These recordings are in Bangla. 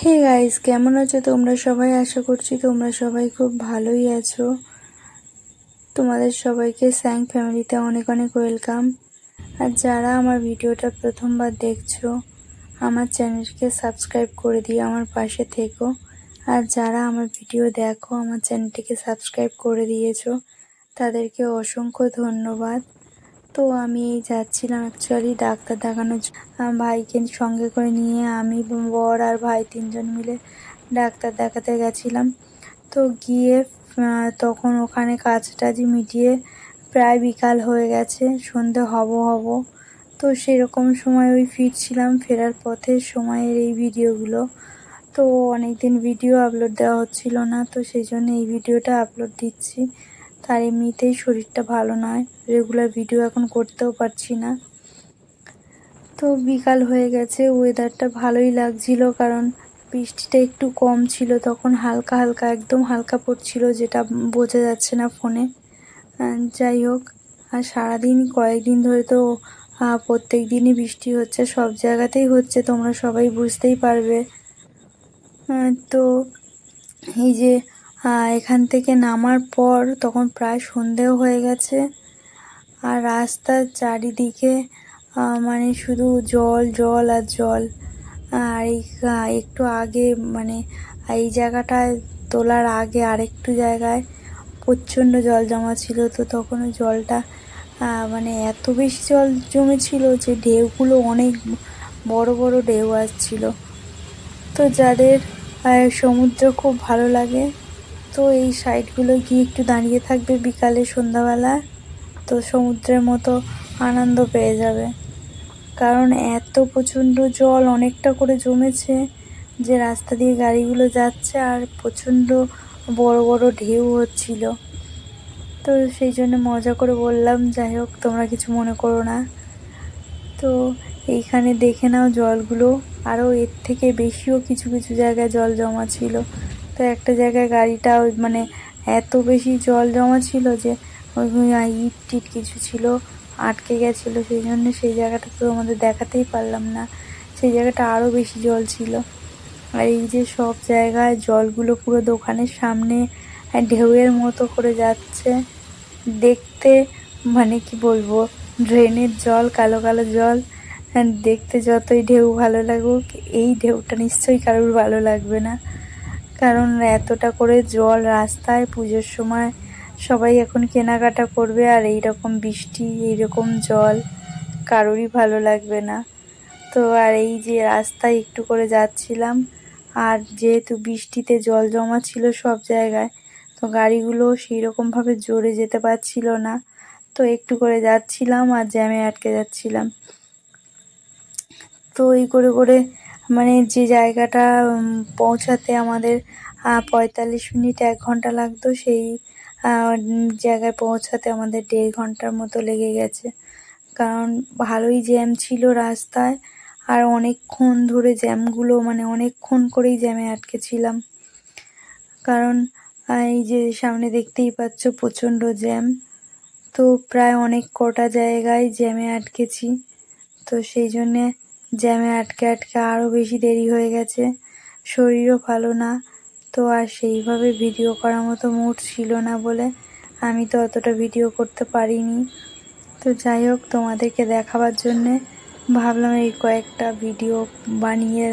হে গাইস, কেমন আছো তোমরা সবাই? আশা করছি তোমরা সবাই খুব ভালোই আছো। তোমাদের সবাইকে স্যাং ফ্যামিলিতে অনেক অনেক ওয়েলকাম। আর যারা আমার ভিডিওটা প্রথমবার দেখছো, আমার চ্যানেলকে সাবস্ক্রাইব করে দিয়ে আমার পাশে থেকো। আর যারা আমার ভিডিও দেখো, আমার চ্যানেলটিকে সাবস্ক্রাইব করে দিয়েছো, তাদেরকে অসংখ্য ধন্যবাদ। তো আমি যাচ্ছিলাম অ্যাকচুয়ালি ডাক্তার দেখানোর ভাইকে সঙ্গে করে নিয়ে আমি বর আর ভাই তিনজন মিলে ডাক্তার দেখাতে গেছিলাম। তো গিয়ে তখন ওখানে কাজ টাজ মিটিয়ে প্রায় বিকাল হয়ে গেছে, সন্ধে হব। তো সেরকম সময় ফিরছিলাম, ফেরার পথের সময়ের এই ভিডিওগুলো। তো অনেক দিন ভিডিও আপলোড দেওয়া হচ্ছিল না, তো সেই জন্য এই ভিডিওটা আপলোড দিচ্ছি। তার এমনিতেই শরীরটা ভালো নয়, রেগুলার ভিডিও এখন করতেও পারছি না। তো বিকাল হয়ে গেছে, ওয়েদারটা ভালোই লাগছিল, কারণ বৃষ্টিটা একটু কম ছিল তখন, হালকা হালকা একদম হালকা পড়ছিল, যেটা বোঝা যাচ্ছে না ফোনে। যাই হোক, আর সারাদিন কয়েকদিন ধরে তো প্রত্যেক দিনই বৃষ্টি হচ্ছে, সব জায়গাতেই হচ্ছে, তোমরা সবাই বুঝতেই পারবে। তো এই যে এখান থেকে নামার পর তখন প্রায় সন্ধেও হয়ে গেছে, আর রাস্তার চারিদিকে মানে শুধু জল জল আর জল। আর এই একটু আগে মানে এই জায়গাটায় তোলার আগে আরেকটু জায়গায় প্রচণ্ড জল জমা ছিল। তো তখন ওই জলটা মানে এত বেশি জল জমেছিল যে ঢেউগুলো অনেক বড় বড় ঢেউ আসছিল। তো যাদের সমুদ্র খুব ভালো লাগে, তো এই সাইডগুলো গিয়ে একটু দাঁড়িয়ে থাকবে বিকালে সন্ধ্যাবেলা, তো সমুদ্রের মতো আনন্দ পেয়ে যাবে। কারণ এত প্রচণ্ড জল অনেকটা করে জমেছে যে রাস্তা দিয়ে গাড়িগুলো যাচ্ছে, আর প্রচণ্ড বড় বড় ঢেউ হচ্ছিল। তো সেই জন্য মজা করে বললাম, যাই হোক তোমরা কিছু মনে করো না। তো এইখানে দেখে নাও জলগুলো, আরও এর থেকে বেশিও কিছু কিছু জায়গায় জল জমা ছিল। তো একটা জায়গায় গাড়িটা মানে এত বেশি জল জমা ছিল যে ওই ইট টিট কিছু ছিল, আটকে গেছিলো, সেই জন্য সেই জায়গাটা তো আমাদের দেখাতেই পারলাম না। সেই জায়গাটা আরও বেশি জল ছিল। আর এই যে সব জায়গায় জলগুলো পুরো দোকানের সামনে ঢেউয়ের মতো করে যাচ্ছে, দেখতে মানে কি বলবো, ড্রেনের জল, কালো কালো জল। দেখতে যতই ঢেউ ভালো লাগুক, এই ঢেউটা নিশ্চয়ই কারোর ভালো লাগবে না। কারণ এতটা করে জল রাস্তায়, পুজোর সময় সবাই এখন কেনাকাটা করবে, আর এই রকম বৃষ্টি, এই রকম জল কারোরই ভালো লাগবে না। তো আর এই যে রাস্তায় একটু করে যাচ্ছিলাম, আর যেহেতু বৃষ্টিতে জল জমা ছিল সব জায়গায়, তো গাড়িগুলো সেই রকমভাবে জোরে যেতে পারছিল না। তো একটু করে যাচ্ছিলাম আর জ্যামে আটকে যাচ্ছিলাম। তো এই করে করে মানে যে জায়গাটা পৌঁছাতে আমাদের 45 মিনিট 1 ঘন্টা লাগতো, সেই জায়গায় পৌঁছাতে আমাদের 1.5 ঘন্টার মতো লেগে গেছে। কারণ ভালোই জ্যাম ছিল রাস্তায়, আর অনেকক্ষণ ধরে জ্যামগুলো মানে অনেকক্ষণ করেই জ্যামে আটকে ছিলাম। কারণ এই যে সামনে দেখতেই পাচ্ছ প্রচণ্ড জ্যাম। তো প্রায় অনেক কটা জায়গায় জ্যামে আটকেছি, তো সেই জন্যে জ্যামে আটকে আটকে আরও বেশি দেরি হয়ে গেছে, শরীরও ভালো না। তো আর সেইভাবে ভিডিও করার মতো মুড ছিল না বলে আমি তো অতটা ভিডিও করতে পারিনি। তো যাই হোক, তোমাদেরকে দেখাবার জন্যে ভাবলাম এই কয়েকটা ভিডিও বানিয়ে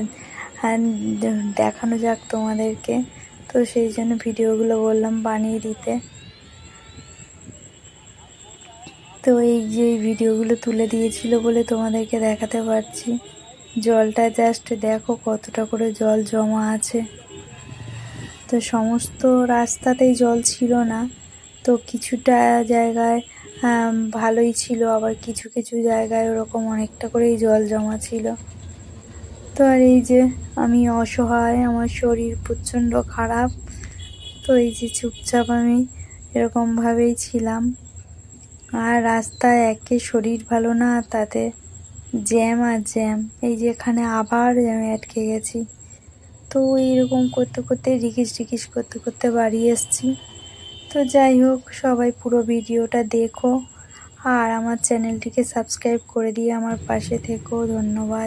দেখানো যাক তোমাদেরকে। তো সেই জন্য ভিডিওগুলো বললাম বানিয়ে দিতে। তো এই যে ভিডিওগুলো তুলে দিয়েছিল বলে তোমাদেরকে দেখাতে পারছি। জলটা জাস্ট দেখো কতটা করে জল জমা আছে। তো সমস্ত রাস্তাতেই জল ছিল না, তো কিছুটা জায়গায় ভালোই ছিল, আবার কিছু কিছু জায়গায় ওরকম অনেকটা করেই জল জমা ছিল। তো আর এই যে আমি অসহায়, আমার শরীর প্রচণ্ড খারাপ, তো এই যে চুপচাপ আমি এরকমভাবেই ছিলাম। আর রাস্তায় একে শরীর ভালো না, তাতে জ্যাম আর জ্যাম, এই যে এখানে আবার জ্যামে আটকে গেছি। তো এইরকম করতে করতে রিকিস করতে করতে বাড়ি এসছি। তো যাই হোক, সবাই পুরো ভিডিওটা দেখো, আর আমার চ্যানেলটিকে সাবস্ক্রাইব করে দিয়ে আমার পাশে থেকো। ধন্যবাদ।